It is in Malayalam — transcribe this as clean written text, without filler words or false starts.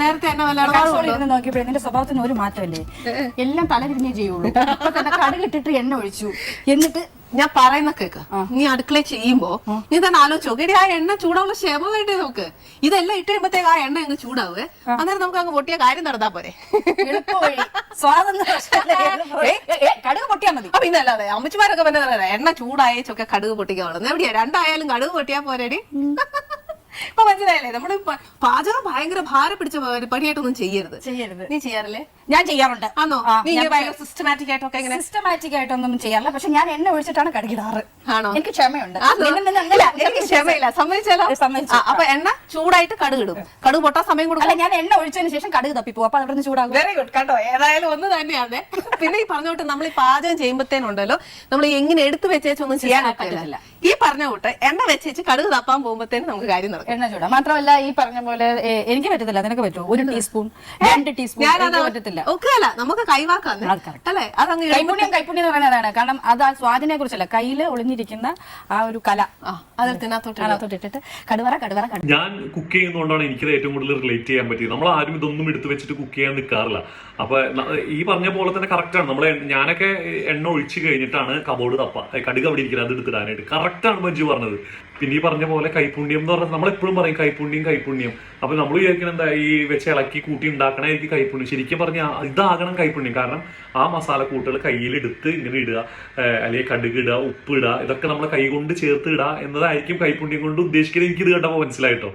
നേരത്തെ നോക്കിയപ്പോ നിന്റെ സ്വഭാവത്തിന് ഒരു മാറ്റമല്ലേ? എല്ലാം തലതിരിഞ്ഞേ ചെയ്യുള്ളൂ. ഇപ്പൊ തന്നെ കടുകിട്ടിട്ട് എണ്ണ ഒഴിച്ചു. എന്നിട്ട് ഞാൻ പറയുന്ന കേക്ക്, നീ അടുക്കളയിൽ ചെയ്യുമ്പോ നീ തന്നെ ആലോചിച്ച് നോക്കി, ആ എണ്ണ ചൂടാവുള്ള ക്ഷമ വേണ്ടേ നമുക്ക്? ഇതെല്ലാം ഇട്ട് കഴിയുമ്പോഴത്തേക്ക് ആ എണ്ണ അങ്ങ് ചൂടാവേ, അന്നേരം നമുക്ക് അങ്ങ് പൊട്ടിയ കാര്യം നടത്താൻ പോരെ. കടുക് പൊട്ടിയാ മതി. പിന്നെ അല്ലാതെ അമ്മച്ചിമാരൊക്കെ പിന്നെ എണ്ണ ചൂടായേച്ചൊക്കെ കടുക് പൊട്ടിക്കാവുള്ളത് എവിടെയാ? രണ്ടായാലും കടുക് പൊട്ടിയാ പോരടി. ഇപ്പൊ മനസ്സിലായില്ലേ? നമ്മുടെ പാചകം ഭയങ്കര ഭാരം പിടിച്ച പണിയായിട്ടൊന്നും ചെയ്യരുത്. നീ ചെയ്യാറില്ലേ? ഞാൻ ചെയ്യാറുണ്ട്. ആണോ? നീ സിസ്റ്റമാറ്റിക് ആയിട്ടൊക്കെ എങ്ങനെ? സിസ്റ്റമാറ്റിക് ആയിട്ടൊന്നും ചെയ്യാറില്ല. പക്ഷെ ഞാൻ എണ്ണ ഒഴിച്ചിട്ടാണ് കടുകിടാറ്. ആണോ? എനിക്ക് ക്ഷമയുണ്ട്. എനിക്ക് ക്ഷമയില്ല. സമ്മതിച്ചാലോ? അപ്പൊ എണ്ണ ചൂടായിട്ട് കടുക് ഇടും. കടുക് പൊട്ടാൻ സമയം കൊടുക്കും. ഞാൻ എണ്ണ ഒഴിച്ചതിന് ശേഷം കടുക് തപ്പിപ്പോ അപ്പൊ അവിടെ ചൂടാകും. വെരി ഗുഡ് കേട്ടോ. ഏതായാലും ഒന്ന് തന്നെയാണ്. പിന്നെ ഈ പറഞ്ഞോട്ട് നമ്മൾ ഈ പാചകം ചെയ്യുമ്പോഴത്തേനുണ്ടല്ലോ, നമ്മൾ എങ്ങനെ എടുത്തു വെച്ചൊന്നും ചെയ്യാൻ പറ്റില്ല. ഈ പറഞ്ഞ കൂട്ട് എണ്ണ വെച്ചേച്ച് കടുക് തപ്പാൻ പോകുമ്പോഴത്തേനും നമുക്ക് കാര്യം നടക്കും. എണ്ണ ചൂടാ. മാത്രമല്ല ഈ പറഞ്ഞ പോലെ എനിക്ക് പറ്റത്തില്ല. നിനക്ക് പറ്റുമോ? 1 ടീസ്പൂൺ 2 ടീസ്പൂൺ പറ്റത്തില്ല. ഒക്കെയല്ല, നമുക്ക് കൈവാക്കാം അല്ലേ? അതങ്ങ് കൈപുണ്യം എന്ന് പറയുന്നതാണ്. കാരണം അത് ആ സ്വാദിനെ കുറിച്ചല്ല, കയ്യില് ഒളിഞ്ഞിരിക്കുന്ന ആ ഒരു കല അതിനകത്തോട്ടിട്ടിട്ട് കടുവറ. ഞാൻ കുക്ക് ചെയ്യുന്നതുകൊണ്ടാണ് എനിക്കത് ഏറ്റവും കൂടുതൽ റിലേറ്റ് ചെയ്യാൻ പറ്റിയത്. നമ്മൾ ആരും ഇതൊന്നും എടുത്തു വെച്ചിട്ട് കുക്ക് ചെയ്യാൻ നിൽക്കാറില്ല. അപ്പൊ ഈ പറഞ്ഞ പോലെ തന്നെ കറക്റ്റാണ്. നമ്മളെ ഞാനൊക്കെ എണ്ണ ഒഴിച്ച് കഴിഞ്ഞിട്ടാണ് കബോർഡ് തപ്പ കടുക് അവിടെ ഇരിക്കുന്നത്, അത് എടുത്തിടാനായിട്ട്. കറക്റ്റാണ് മഞ്ജു പറഞ്ഞത്. പിന്നെ ഈ പറഞ്ഞ പോലെ കൈപ്പുണ്യം എന്ന് പറഞ്ഞാൽ നമ്മളെപ്പോഴും പറയും കൈപ്പുണ്യം. അപ്പൊ നമ്മൾ വിചാരിക്കണം എന്താ ഈ വെച്ച് ഇളക്കി കൂട്ടി ഉണ്ടാക്കണമായിരിക്കും കൈപ്പുണ്യം. ശരിക്കും പറഞ്ഞാൽ ഇതാകണം കൈപ്പുണ്യം. കാരണം ആ മസാല കൂട്ടുകൾ കയ്യിലെടുത്ത് ഇങ്ങനെ ഇടുക, അല്ലെങ്കിൽ കടുക് ഇടുക, ഉപ്പ് ഇടുക, ഇതൊക്കെ നമ്മളെ കൈ കൊണ്ട് ചേർത്ത് ഇടുക എന്നതായിരിക്കും കൈപ്പുണ്യം കൊണ്ട് ഉദ്ദേശിക്കുന്നത്. എനിക്കിത് കേട്ടപ്പോൾ മനസ്സിലായിട്ടോ.